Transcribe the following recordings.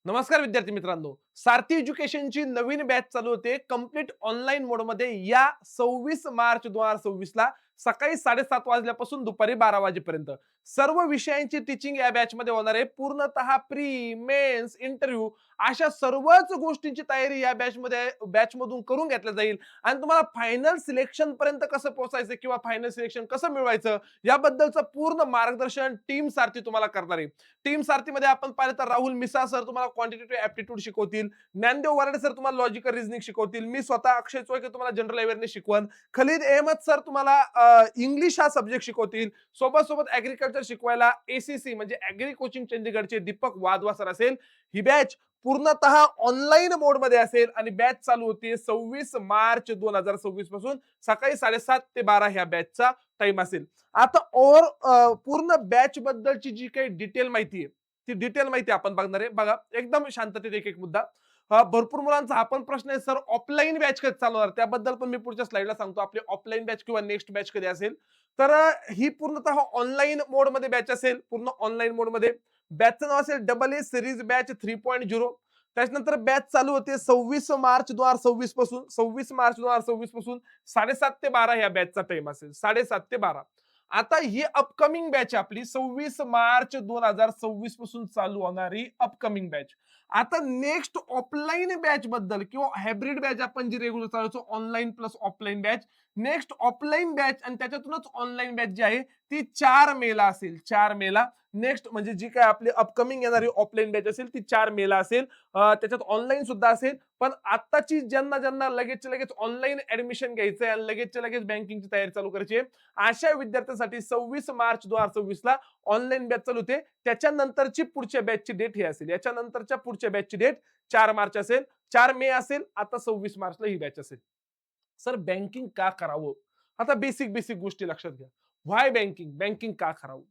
नमस्कार विद्यार्थी मित्रांनो. सारथी एज्युकेशनची नवीन बॅच चालू होते कंप्लीट ऑनलाईन मोडमध्ये या 26 मार्च 2026 ला सकाळी 7:30 वाजल्यापासून दुपारी 12 वाजेपर्यंत सर्व विषयांची टीचिंग या बॅच मध्ये होणार आहे. पूर्णतः प्री मेन्स इंटरव्ह्यू अशा सर्वच गोष्टींची तयारी या बॅच मधून करून घेतल्या जाईल आणि तुम्हाला फायनल सिलेक्शन पर्यंत कसं पोहोचायचं किंवा फायनल सिलेक्शन कसं मिळवायचं याबद्दलचं पूर्ण मार्गदर्शन टीम सारथी तुम्हाला करणार आहे. टीम सारथीमध्ये आपण पाहिलं तर राहुल मिसा सर तुम्हाला क्वांटिटेटिव्ह ऍप्टिट्यूड शिकवतील, ज्ञानदेव वराडे सर तुम्हाला लॉजिकल रिझनिंग शिकवतील, मी स्वतः अक्षय चोळके तुम्हाला जनरल अवेअरनेस शिकवण, खलीद अहमद सर तुम्हाला इंग्लिश हा सब्जेक्ट शिकवतील. सोबत सोबत ऍग्रिकल्चर शिकवायला एसीसी म्हणजे ऍग्री कोचिंग चंदीगडचे दीपक वाधवा सर असेल. ही बॅच पूर्णतः ऑनलाईन मोड मध्ये असेल आणि बॅच चालू होते 26 मार्च 2026 पासून सकाळी 7:30 ते 12 ह्या बॅचचा टाइम असेल. आता पूर्ण बॅच बद्दलची जी काही डिटेल माहिती आहे ती डिटेल माहिती आपण बघणार आहे. बघा एकदम शांततेत एक एक मुद्दा. भरपूर मुलांचा हा पण प्रश्न आहे सर ऑफलाईन बॅच कधी चालवणार, त्याबद्दल पण मी पुढच्या स्लाइडला सांगतो. आपली ऑफलाईन बॅच किंवा नेक्स्ट बॅच कधी असेल तर ही पूर्णतः ऑनलाईन मोड मध्ये बॅच असेल. पूर्ण ऑनलाईन मोड मध्ये बॅचचं नाव असेल डबल ए सिरीज बॅच 3.0. त्याच्यानंतर बॅच चालू होते 26 मार्च 2026 पासून. 26 मार्च 2026 पासून 7:30 ते 12 या बॅचचा टाइम असेल. 7:30 ते 12. आता ही अपकमिंग बॅच आपली 26 मार्च 2026 पासून चालू होणारी अपकमिंग बॅच. आता नेक्स्ट ऑफलाईन बॅच बद्दल किंवा हायब्रिड बॅच आपण जी रेग्युलर चालवतो online plus offline batch, next offline batch आणि त्याच्यातूनच ऑनलाईन बॅच जी आहे ती 4 मेला असेल. 4 मेला नेक्स्ट म्हणजे जी काय आपली अपकमिंग येणारी ऑफलाईन बॅच असेल ती 4 मेला असेल. त्याच्यात ऑनलाईन सुद्धा असेल. पण आताची ज्यांना ज्यांना लगेच लगेच ऑनलाईन ऍडमिशन घ्यायचंय आणि लगेच लगेच बँकिंगची तयारी चालू करायची आहे अशा विद्यार्थ्यांसाठी 26 मार्च 2026 ला ऑनलाईन बॅच चालू होते. त्याच्यानंतरची पुढच्या बॅचची डेट ही असेल. याच्यानंतरच्या पुढच्या बॅचची डेट 4 मार्च असेल, 4 मे असेल. आता 26 मार्चला ही बॅच असेल. सर बँकिंग का करावं? आता बेसिक बेसिक गोष्टी लक्षात घ्या. व्हाय बँकिंग? बँकिंग का करावं?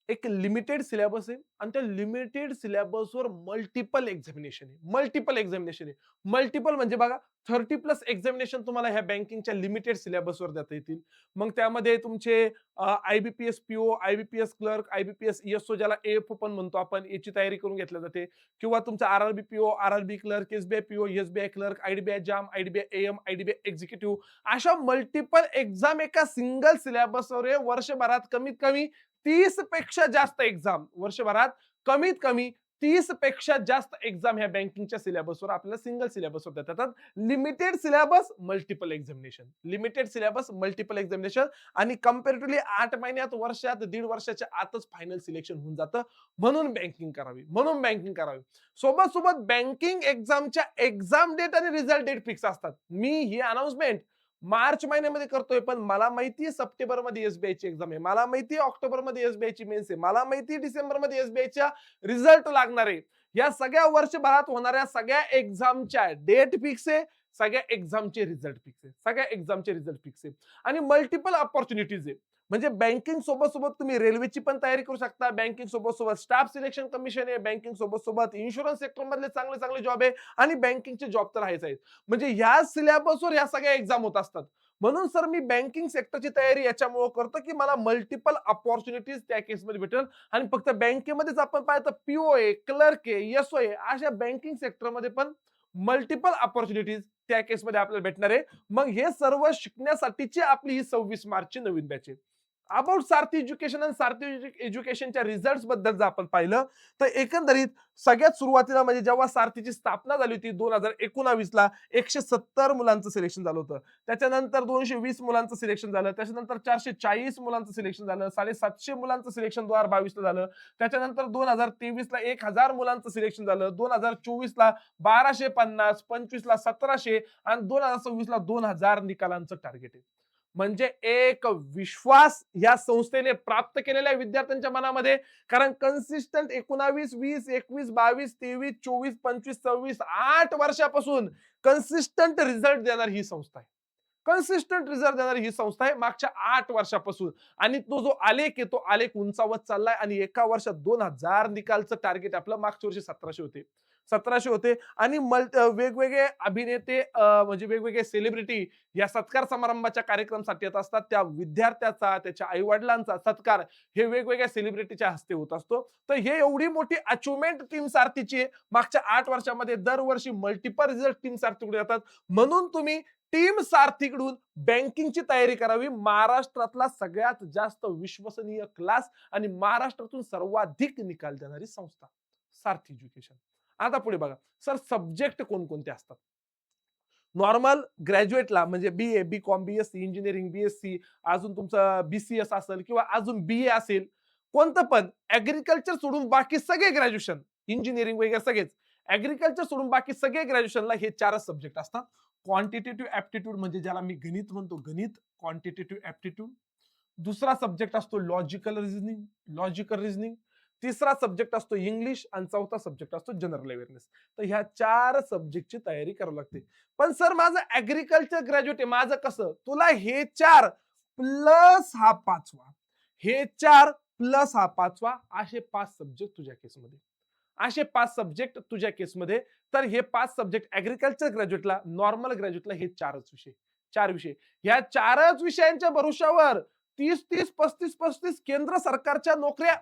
एक लिमिटेड सिलेबस आहे आणि त्या लिमिटेड सिलेबसवर मल्टिपल एक्झामिनेशन आहे. मल्टिपल एक्झामिनेशन आहे. मल्टिपल म्हणजे बघा 30+ एक्झामिनेशन तुम्हाला ह्या बँकिंगच्या लिमिटेड सिलेबसवर देता येतील. मग त्यामध्ये तुमचे IBPS PO, IBPS clerk, IBPS ESO ज्याला एएफओ पण म्हणतो आपण, याची तयारी करून घेतली जाते. किंवा तुमचा RRB PO, RRB clerk, SBI PO, SBI clerk, IDBI jam, IDBI am, IDBI executive अशा मल्टिपल एक्झाम एका सिंगल सिलेबसवर आहे. वर्षभरात कमीत कमी 30 पेक्षा जास्त एक्झाम वर्षभरात कमीत कमी 30 पेक्षा जास्त एक्झाम ह्या बँकिंगच्या सिलेबसवर आपल्याला सिंगल सिलेबसवर देतात. Limited syllabus multiple examination, limited syllabus multiple examination आणि कम्पॅरेटिव्हली 8 महिन्यात वर्षात 1.5 वर्षाच्या आतच फायनल सिलेक्शन होऊन जातं. म्हणून बँकिंग करावी, म्हणून बँकिंग करावी. सोबत सोबत बँकिंग एक्झामच्या एक्झाम डेट आणि रिझल्ट डेट फिक्स असतात. मी ही अनाउन्समेंट मार्च महिन्यामध्ये करतोय पण मला माहितीये सप्टेंबर मध्ये एसबीआय ची एक्झाम आहे, मला माहितीये ऑक्टोबर मध्ये एसबीआय ची मेन्स आहे, मला माहितीये डिसेंबर मध्ये एसबीआय च्या रिझल्ट लागणार आहे. या सगळ्या वर्षभरात होणाऱ्या सगळ्या एक्झामच्या डेट फिक्स आहे, सगळ्या एक्झामचे रिझल्ट फिक्स आहे, सगळ्या एक्झामचे रिझल्ट फिक्स आहे आणि मल्टिपल ऑपॉर्च्युनिटीज आहे. म्हणजे बँकिंग सोबत सोबत तुम्ही रेल्वेची पण तयारी करू शकता, बँकिंग सोबत सोबत स्टाफ सिलेक्शन कमिशन आहे, बँकिंग सोबत सोबत इन्शुरन्स सेक्टर मधले चांगले चांगले जॉब आहे आणि बँकिंगचे जॉब तर आहेच आहेत. म्हणजे ह्या सिलेबसवर ह्या सगळ्या एक्झाम होत असतात. म्हणून सर मी बँकिंग सेक्टरची तयारी याच्यामुळे करतो की मला मल्टिपल अपॉर्च्युनिटीज त्या केसमध्ये भेटेल आणि फक्त बँकेमध्येच आपण पाहिलं तर पीओ आहे, क्लर्क आहे, एसओ आहे अशा बँकिंग सेक्टरमध्ये पण मल्टिपल अपॉर्च्युनिटीज त्या केसमध्ये आपल्याला भेटणार आहे. मग हे सर्व शिकण्यासाठीची आपली ही 26 मार्चची नवीन बॅच आहे. अबाउट सारथी एज्युकेशन आणि सारथी एज्युकेशनच्या रिझल्ट बद्दल जर आपण पाहिलं तर एकंदरीत सगळ्यात सुरुवातीला म्हणजे जेव्हा सारथीची स्थापना झाली होती 2019 ला 170 मुलांचं सिलेक्शन झालं होतं. त्याच्यानंतर 220 मुलांचं सिलेक्शन झालं. त्याच्यानंतर 440 मुलांचं सिलेक्शन झालं. 750 मुलांचं सिलेक्शन 2022 ला झालं. त्याच्यानंतर 2023 ला 1000 मुलांचं सिलेक्शन झालं. 2024 ला 1250, 25 ला 1700 आणि 2026 ला 2000 निकालांचं टार्गेट आहे. म्हणजे एक विश्वास या संस्थेने प्राप्त केलेल्या विद्यार्थ्यांच्या मनामध्ये. कारण कन्सिस्टंट 19, 20, 21, 22, 23, 24, 25, 26 8 वर्षापासून कन्सिस्टंट रिझल्ट देणार ही संस्था आहे. कन्सिस्टंट रिझल्ट देणारी ही संस्था आहे मागच्या 8 वर्षापासून. आणि तो जो आलेख आहे तो आलेख उंचावत चाललाय आणि एका वर्षात 2000 निकालचं टार्गेट आपलं. मागच्या वर्षी 1700 होते आणि वेगवेगळे अभिनेते म्हणजे वेगवेगळे सेलिब्रिटी या सत्कार समारंभाच्या कार्यक्रमासाठी येत असतात. त्या विद्यार्थ्याचा त्याच्या आई वडिलांचा सत्कार हे वेगवेगळ्या सेलिब्रिटीच्या हस्ते होत असतो. तर हे एवढी मोठी अचिव्हमेंट टीम सारथीची आहे. मागच्या 8 वर्षामध्ये दरवर्षी मल्टिपल रिझल्ट टीम सारथीकडे येतात. म्हणून तुम्ही टीम सारथीकडून बँकिंगची तयारी करावी. महाराष्ट्रातला सगळ्यात जास्त विश्वसनीय क्लास आणि महाराष्ट्रातून सर्वाधिक निकाल देणारी संस्था सारथी एज्युकेशन. आता पुढे बघा सर, सब्जेक्ट कोणकोणते असतात. नॉर्मल ग्रॅज्युएटला म्हणजे BA, BCom, BSc, engineering, BSc, अजून तुमचं बीसीएस असेल किंवा अजून बीए असेल, कोणतं पण ऍग्रिकल्चर सोडून बाकी सगळे ग्रॅज्युएशन, इंजिनिअरिंग वगैरे सगळेच, ऍग्रिकल्चर सोडून बाकी सगळे ग्रॅज्युएशनला हे 4च सब्जेक्ट असतात. क्वांटिटेटिव्ह ऍप्टिट्यूड म्हणजे ज्याला मी गणित म्हणतो, गणित, क्वांटिटेटिव्ह ऍप्टिट्यूड. दुसरा सब्जेक्ट असतो लॉजिकल रिझनिंग. तिसरा सब्जेक्ट असतो इंग्लिश आणि चौथा सब्जेक्ट असतो जनरल अवेअरनेस. तर ह्या 4 सब्जेक्टची तयारी करावी लागते. पण सर माझं ऍग्रिकल्चर ग्रॅज्युएट आहे, माझं कसं? तुला हे 4 प्लस हा 5वा, हे 4 प्लस हा 5वा, असे 5 सब्जेक्ट तुझ्या केसमध्ये. असे 5 सब्जेक्ट तुझ्या केसमध्ये. तर हे 5 सब्जेक्ट ऍग्रिकल्चर ग्रॅज्युएटला, नॉर्मल ग्रॅज्युएटला हे 4च विषय. 4 विषय. ह्या 4च विषयांच्या भरोशावर 30-30, 35-35 केंद्र सरकारच्या नोकऱ्या,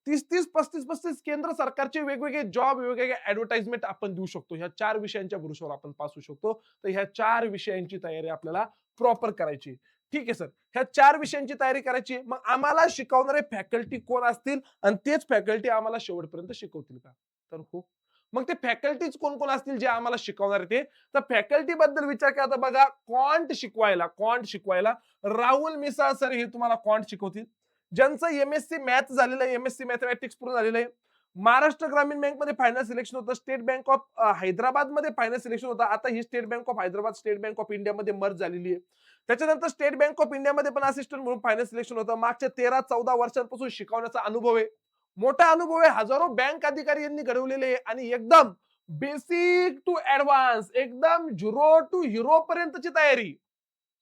30-30, 35-35 केंद्र सरकारचे वेगवेगळे जॉब, वेगवेगळे ऍडव्हर्टाइजमेंट आपण देऊ शकतो. ह्या 4 विषयांच्या भरोशावर आपण पास होऊ शकतो. तर ह्या 4 विषयांची तयारी आपल्याला प्रॉपर करायची. ठीक आहे सर, ह्या 4 विषयांची तयारी करायची. मग आम्हाला शिकवणारे फॅकल्टी कोण असतील आणि तेच फॅकल्टी आम्हाला शेवटपर्यंत शिकवतील का? तर हो. मग ते फॅकल्टीज कोण कोण असतील जे आम्हाला शिकवणार ते? तर फॅकल्टी बद्दल विचार केला तर बघा, क्वांट शिकवायला राहुल मिसाळ सर हे तुम्हाला क्वांट शिकवतील. ज्यांचं एमएससी मॅथ झालेलं आहे, एमएससी मॅथमॅटिक्स पूर्ण झालेलं आहे. महाराष्ट्र ग्रामीण बँकमध्ये फायनल सिलेक्शन होतं. स्टेट बँक ऑफ हैदराबादमध्ये फायनल सिलेक्शन होतं. आता ही State Bank of Hyderabad State Bank of इंडियामध्ये मर्ज झालेली आहे. त्याच्यानंतर स्टेट बँक ऑफ इंडियामध्ये पण असिस्टंट म्हणून फायनल सिलेक्शन होतं. मागच्या 13-14 वर्षांपासून शिकवण्याचा अनुभव आहे. मोठा अनुभव आहे. हजारो बँक अधिकारी यांनी घडवलेले आहे आणि एकदम बेसिक टू ऍडव्हान्स, एकदम झिरो टू हिरो पर्यंतची तयारी,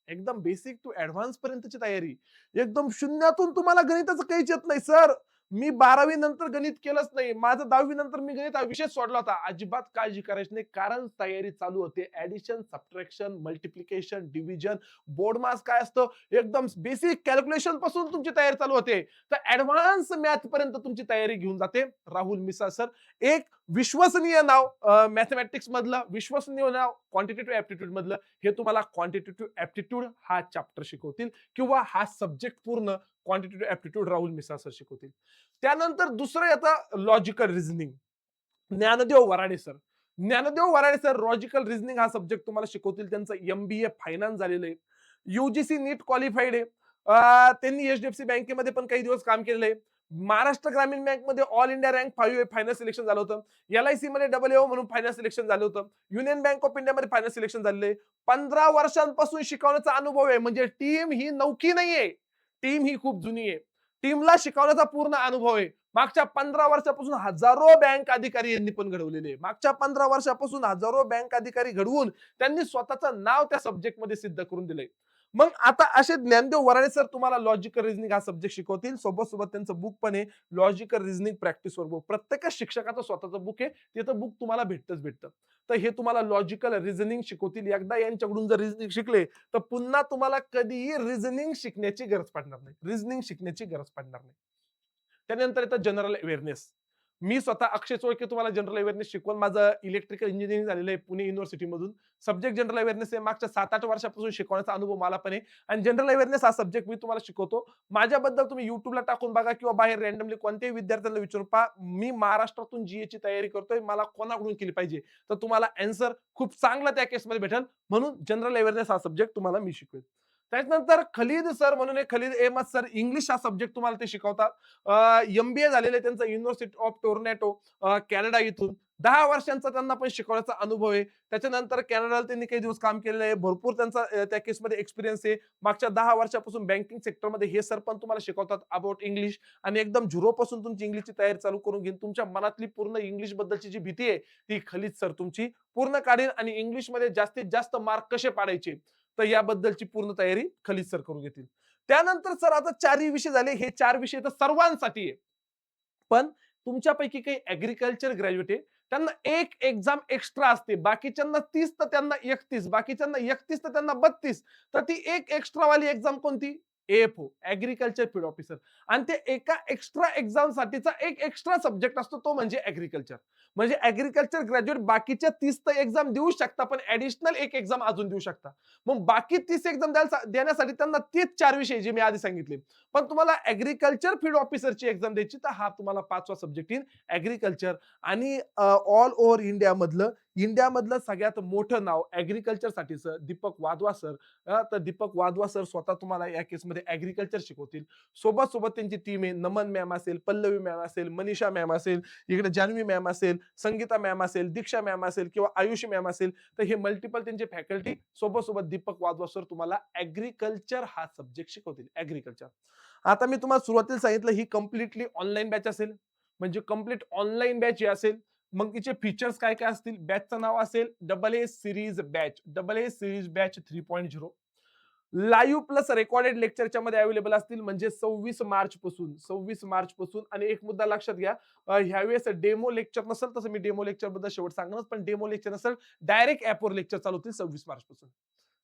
एकदम बेसिक टू ऍडव्हान्स पर्यंतची तयारी. एकदम शून्यातून तुम्हाला गणिताचं काहीच येत नाही सर. मी 12वी नंतर गणित केलंच नाही. माझं 10वी नंतर मी गणित हा विषय सोडला होता. अजिबात काळजी करायची नाही, कारण तयारी चालू होते. Addition, subtraction, multiplication, division, BODMAS काय असतं, एकदम बेसिक कॅल्क्युलेशन पासून तुमची तयारी चालू होते. तर ऍडव्हान्स मॅथ पर्यंत तुमची तयारी घेऊन जाते राहुल मिसाळ सर. एक विश्वसनीय नाव मॅथमॅटिक्स मधलं, विश्वसनीय नाव क्वांटिटेटिव्ह ऍप्टिट्यूड मधलं. हे तुम्हाला क्वांटिटेटिव्ह ऍप्टिट्यूड हा चॅप्टर शिकवतील किंवा हा सब्जेक्ट पूर्ण quantitative aptitude Rahul Misal sir शिकवतील. त्यानंतर दुसरं येतं logical reasoning. Dnyandev Varade sir. Dnyandev Varade sir logical reasoning हा सब्जेक्ट तुम्हाला शिकवतील. त्यांचं एमबीए फायनान्स झालेलं आहे. युजीसी नीट क्वालिफाईड आहे. त्यांनी एचडीएफसी बँकेमध्ये पण काही दिवस काम केलेलं आहे. महाराष्ट्र ग्रामीण बँकमध्ये all India rank 5 final selection झालं होतं. एलआयसी मध्ये AA म्हणून फायनल सिलेक्शन झालं होतं. युनियन बँक ऑफ इंडियामध्ये फायनल सिलेक्शन झालेलं आहे. 15 वर्षांपासून शिकवण्याचा अनुभव आहे. म्हणजे टीम ही नौकी नाहीये, टीम ही खूप जुनी आहे. टीमला शिकवण्याचा पूर्ण अनुभव आहे. मागच्या 15 वर्षापासून हजारो बँक अधिकारी यांनी पण घडवलेले. मागच्या 15 वर्षापासून हजारो बँक अधिकारी घडवून त्यांनी स्वतःचं नाव त्या सब्जेक्ट मध्ये सिद्ध करून दिलंय. मग आता असे ज्ञानदेव वराडे सर तुम्हाला लॉजिकल रिझनिंग हा सब्जेक्ट शिकवतील. सोबत सोबत त्यांचं बुक पण आहे, लॉजिकल रिझनिंग प्रॅक्टिस वर बुक. प्रत्येक शिक्षकाचं स्वतःचं बुक आहे, तिथं बुक तुम्हाला भेटतं. तर हे तुम्हाला लॉजिकल रिझनिंग शिकवतील. एकदा यांच्याकडून जर रिझनिंग शिकले तर पुन्हा तुम्हाला कधीही रिझनिंग शिकण्याची गरज पडणार नाही. त्यानंतर येतं जनरल अवेअरनेस. मी स्वतः अक्षय चोळके तुम्हाला जनरल अवेअरनेस शिकवून, माझं इलेक्ट्रिकल इंजिनिअरिंग झालेलं आहे पुणे युनिव्हर्सिटी मधून. सब्जेक्ट जनरल अवेअरनेस आहे. मागच्या 7-8 वर्षापासून शिकवण्याचा अनुभव मला पण आहे आणि जनरल अवेअरनेस हा सब्जेक्ट मी तुम्हाला शिकवतो. माझ्याबद्दल तुम्ही युट्यूबला टाकून बघा किंवा बाहेर रॅन्डमली कोणत्याही विद्यार्थ्यांना विचारून पहा. मी महाराष्ट्रातून जीएची तयारी करतोय, मला कोणाकडून केली पाहिजे, तर तुम्हाला आन्सर खूप चांगला त्या केसमध्ये भेटेल. म्हणून जनरल अवेअरनेस हा सब्जेक्ट तुम्हाला मी शिकवेल. त्याच्यानंतर खलीद सर म्हणून खलीद अहमद सर, इंग्लिश हा सब्जेक्ट तुम्हाला ते शिकवतात. एमबीए झालेलं आहे त्यांचं युनिव्हर्सिटी ऑफ टोरंटो कॅनडा इथून. 10 वर्षांचा त्यांना पण शिकवण्याचा अनुभव आहे. त्याच्यानंतर कॅनडाला त्यांनी काही दिवस काम केलेलं आहे. भरपूर त्यांचा त्या केसमध्ये एक्सपिरियन्स आहे. मागच्या 10 वर्षापासून बँकिंग सेक्टरमध्ये हे सर पण तुम्हाला शिकवतात अबाउट इंग्लिश आणि एकदम झिरो पासून तुमची इंग्लिशची तयारी चालू करून घेईन. तुमच्या मनातली पूर्ण इंग्लिश बद्दलची जी भीती आहे ती खलीद सर तुमची पूर्ण काढेल आणि इंग्लिशमध्ये जास्तीत जास्त मार्क कसे पाडायचे, तर याबद्दलची पूर्ण तयारी खलीज सर करून घेतील. त्यानंतर सर आता 4 विषय झाले. हे 4 विषय तर सर्वांसाठी आहे. पण तुमच्यापैकी काही ऍग्रीकल्चर ग्रॅज्युएट आहे, त्यांना एक एक्झाम एक्स्ट्रा असते. बाकीच्यांना 30 तर त्यांना 31, बाकीच्यांना 31 तर त्यांना 32. तर ती एक एक्स्ट्रा वाली एक्झाम कोणती? AFO, agriculture field officer. आणि ते एका एक्स्ट्रा एक्झाम साठीचा एक एक्स्ट्रा सब्जेक्ट असतो, तो म्हणजे ऍग्रीकल्चर. म्हणजे ऍग्रीकल्चर ग्रॅज्युएट बाकीच्या 30 तर एक्झाम देऊ शकता, पण ऍडिशनल एक एक्झाम अजून देऊ शकता. मग बाकी 30 एक्झाम देण्यासाठी त्यांना तेच 4 विषय जे मी आधी सांगितले. पण तुम्हाला ऍग्रीकल्चर फील्ड ऑफिसरची एक्झाम द्यायची, तर हा तुम्हाला 5वा सब्जेक्ट येईल ऍग्रीकल्चर. आणि ऑल ओव्हर इंडियामधलं सगळ्यात मोठं नाव ऍग्रीकल्चर साठीचं दीपक वाधवा सर. तर दीपक वाधवा सर स्वतः तुम्हाला या केसमध्ये ऍग्रीकल्चर शिकवतील. सोबत सोबत त्यांची टीम आहे. नमन मॅम असेल, पल्लवी मॅम असेल, मनीषा मॅम असेल, इकडे जान्हवी मॅम असेल, संगीता मॅम असेल, दीक्षा मॅम असेल किंवा आयुषी मॅम असेल. तर हे मल्टिपल त्यांचे फॅकल्टी सोबत सोबत दीपक वाधवा सर तुम्हाला ऍग्रीकल्चर हा सब्जेक्ट शिकवतील. ऍग्रीकल्चर. आता मी तुम्हाला सुरुवातीला सांगितलं ही कम्प्लिटली ऑनलाईन बॅच असेल. म्हणजे कम्प्लीट ऑनलाईन बॅच ही असेल. मग तिचे फीचर्स काय काय असतील? बॅचचं नाव असेल double A series batch, double A series batch 3.0. Live plus recorded लेक्चरच्या मध्ये अवेलेबल असतील. म्हणजे 26 मार्च पासून आणि एक मुद्दा लक्षात घ्या, ह्यावेळेस डेमो लेक्चर नसेल. तसं मी डेमो लेक्चर बद्दल शेवट सांगणार, पण डेमो लेक्चर नसेल, डायरेक्ट ऍपवर लेक्चर चालू होतील 26 मार्च पासून.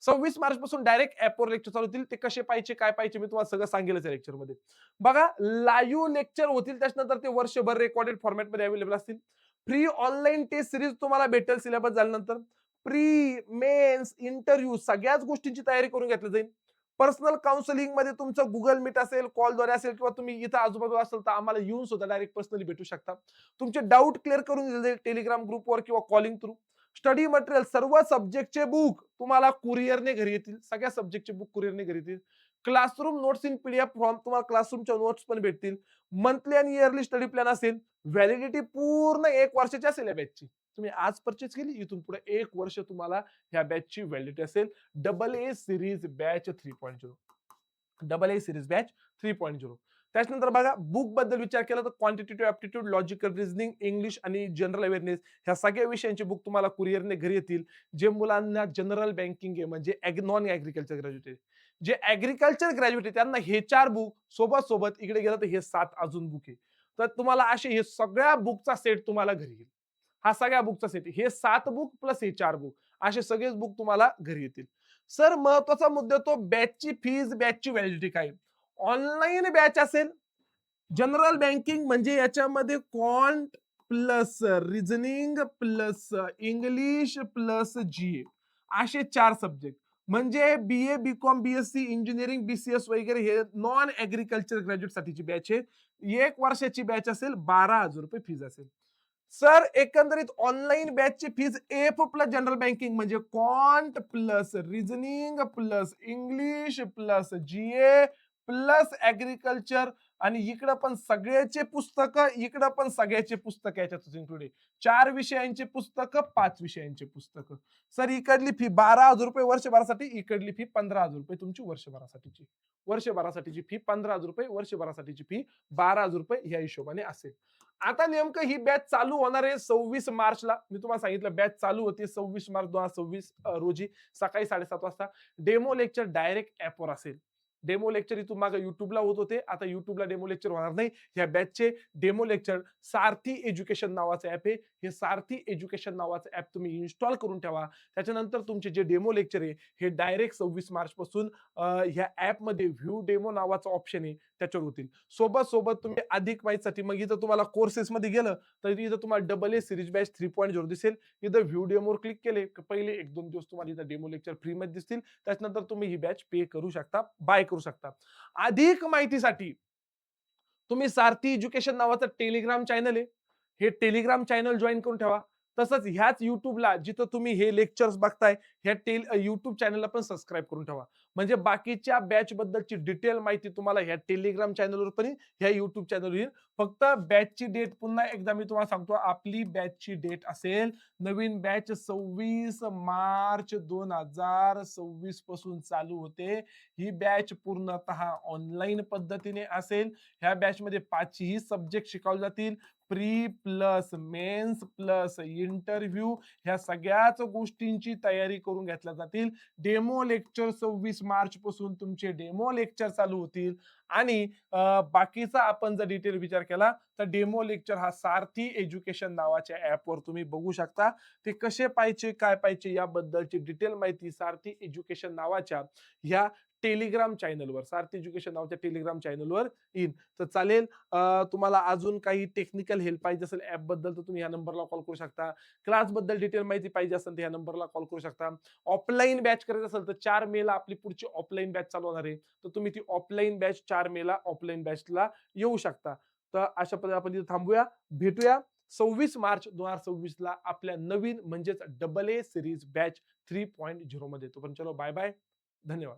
26 मार्च पासून डायरेक्ट ऍपवर लेक्चर चालू होतील. ते कसे पाहिजे काय पाहिजे मी तुम्हाला सगळं सांगेलच या लेक्चरमध्ये. बघा, लाईव्ह लेक्चर होतील, त्याच्यानंतर ते वर्षभर रेकॉर्डेड फॉर्मॅटमध्ये अवेलेबल असतील. फ्री ऑनलाईन टेस्ट सिरीज तुम्हाला भेटेल सिलेबस झाल्यानंतर. प्री मेन्स इंटरव्ह्यू सगळ्याच गोष्टींची तयारी करून घेतली जाईल. पर्सनल काउन्सिलिंग मध्ये तुमचं गुगल मीट असेल, कॉलद्वारे असेल, किंवा तुम्ही इथं आजूबाजूला असेल तर आम्हाला येऊन सुद्धा डायरेक्ट पर्सनली भेटू शकता. तुमचे डाऊट क्लिअर करून दिले जाईल टेलिग्राम ग्रुपवर किंवा कॉलिंग थ्रू. स्टडी मटेरियल सर्व सब्जेक्टचे बुक तुम्हाला कुरिअरने घरी येतील. सगळ्या सब्जेक्टचे बुक कुरिअरने घरी येतील. Classroom notes in PDF form तुम्हाला क्लासरूमच्या नोट्स पण भेटतील. मंथली आणि इयरली स्टडी प्लॅन असेल. व्हॅलिडिटी पूर्ण 1 वर्षाची असेल या बॅचची. तुम्ही आज परचेस केली, इथून पुढे 1 वर्ष तुम्हाला ह्या बॅचची व्हॅलिडिटी असेल. Double A series batch 3.0, double A series batch 3.0. त्याच्यानंतर बघा, बुक बद्दल विचार केला तर quantitative aptitude, logical reasoning, English आणि जनरल अवेअरनेस ह्या सगळ्या विषयांची बुक तुम्हाला कुरिअरने घरी येतील. जे मुलांना जनरल बँकिंग आहे, म्हणजे नॉन ऍग्रीकल्चर ग्रॅज्युएट आहे, जे ऍग्रीकल्चर ग्रॅज्युएट आहे, त्यांना हे 4 बुक सोबत सोबत इकडे गेलं तर हे 7 अजून बुक आहे. तर तुम्हाला असे हे सगळ्या बुकचा सेट तुम्हाला घरी येईल. हा सगळ्या बुकचा सेट, हे 7 बुक प्लस हे 4 बुक, असे सगळेच बुक तुम्हाला घरी येतील. सर महत्वाचा मुद्दा तो बॅचची फीज, बॅचची व्हॅलिडिटी काय. ऑनलाईन बॅच असेल, जनरल बँकिंग म्हणजे याच्यामध्ये quant plus reasoning plus English plus GA असे 4 सब्जेक्ट. म्हणजे BA, BCom, BSc, engineering, BCS वगैरे हे नॉन ऍग्रीकल्चर ग्रॅज्युएट साठीची बॅच आहे. 1 वर्षाची बॅच असेल, 12,000 रुपये फीज असेल. सर एकंदरीत ऑनलाईन बॅचची fees F plus general banking म्हणजे quant plus reasoning plus English plus GA plus agriculture, आणि इकडं पण सगळ्याचे पुस्तकं, इकडं पण सगळ्याचे पुस्तकं याच्यातच इन्क्लुड आहे. 4 विषयांचे पुस्तकं, 5 विषयांचे पुस्तकं. सर इकडली फी 12,000 रुपये वर्षभरासाठी, इकडली फी 15,000 रुपये तुमची वर्षभरासाठीची. वर्षभरासाठीची फी 15,000 रुपये, वर्षभरासाठीची फी 12,000 रुपये ह्या हिशोबाने असेल. आता नेमकं ही बॅच चालू होणार आहे 26 मार्चला. मी तुम्हाला सांगितलं बॅच चालू होती 26 मार्च 2026 रोजी सकाळी 7:30 वाजता. डेमो लेक्चर डायरेक्ट ऍपवर असेल. डेमो लेक्चर इथून मागे युट्यूबला होत होते, आता युट्यूबला डेमो लेक्चर होणार नाही. ह्या बॅचचे डेमो लेक्चर सारथी एज्युकेशन नावाचं ऍप आहे. हे सारथी एज्युकेशन नावाचं ऍप तुम्ही इन्स्टॉल करून ठेवा. त्याच्यानंतर तुमचे जे डेमो लेक्चर आहे हे डायरेक्ट 26 मार्च पासून ह्या ऍपमध्ये व्ह्यू डेमो नावाचं ऑप्शन आहे त्याच्यावर होतील. सोबत सोबत तुम्ही अधिक माहितीसाठी मग इथं तुम्हाला कोर्सेस मध्ये गेलं तर इथं तुम्हाला डबल ए सिरीज बॅच 3.0 दिसेल. इथं व्ह्यू डेमोवर क्लिक केले पहिले 1-2 दिवस तुम्हाला इथं डेमो लेक्चर फ्री मध्ये दिसतील. त्याच्यानंतर तुम्ही ही बॅच पे करू शकता, बाय करू शकता. अधिक माहितीसाठी तुम्ही सारथी एज्युकेशन नावाचं टेलिग्राम चॅनल आहे, हे टेलिग्राम चॅनल जॉईन करून ठेवा. तसंच ह्याच युट्यूबला जिथं तुम्ही हे लेक्चर्स बघताय ह्या युट्यूब चॅनलला पण सबस्क्राईब करून ठेवा. म्हणजे बाकीच्या बॅच बद्दलची डिटेल माहिती तुम्हाला ह्या टेलिग्राम चॅनलवर पण ह्या युट्यूब चॅनलवर येईल. फक्त बॅचची डेट पुन्हा एकदा मी तुम्हाला सांगतो, आपली बॅचची डेट असेल नवीन बॅच 26 मार्च 2026 पासून चालू होते. ही बॅच पूर्णतः ऑनलाईन पद्धतीने असेल. ह्या बॅच मध्ये 5ही सब्जेक्ट शिकवले जातील. Pre plus mains plus interview ह्या सगळ्याच गोष्टींची तयारी करून घेतल्या जातील. डेमो लेक्चर 26 मार्च पासून तुमचे डेमो लेक्चर चालू होतील आणि बाकीचा आपण जर डिटेल विचार केला तर डेमो लेक्चर हा सारथी एज्युकेशन नावाच्या ऍपवर तुम्ही बघू शकता. ते कसे पाहिजे काय पाहिजे याबद्दलची डिटेल माहिती सारथी एज्युकेशन नावाच्या ह्या टेलिग्राम चॅनलवर, सारथी एज्युकेशन नावाच्या टेलिग्राम चॅनलवर येईल. तर चालेल. तुम्हाला अजून काही टेक्निकल हेल्प पाहिजे असेल ऍप बद्दल तर तुम्ही या नंबरला कॉल करू शकता. क्लास बद्दल डिटेल माहिती पाहिजे असेल तर या नंबरला कॉल करू शकता. ऑफलाईन बॅच करायचं असेल तर 4 मे ला आपली पुढची ऑफलाईन बॅच चालू होणार आहे. तर तुम्ही ती ऑफलाईन बॅच 4 मे ला ऑफलाईन बॅचला येऊ शकता. तर अशा पद्धतीने आपण इथे थांबूया. भेटूया 26 मार्च 2026 ला आपल्या नवीन म्हणजेच AA सिरीज बॅच 3.0 मध्ये. तोपर्यंत चलो बाय बाय. धन्यवाद.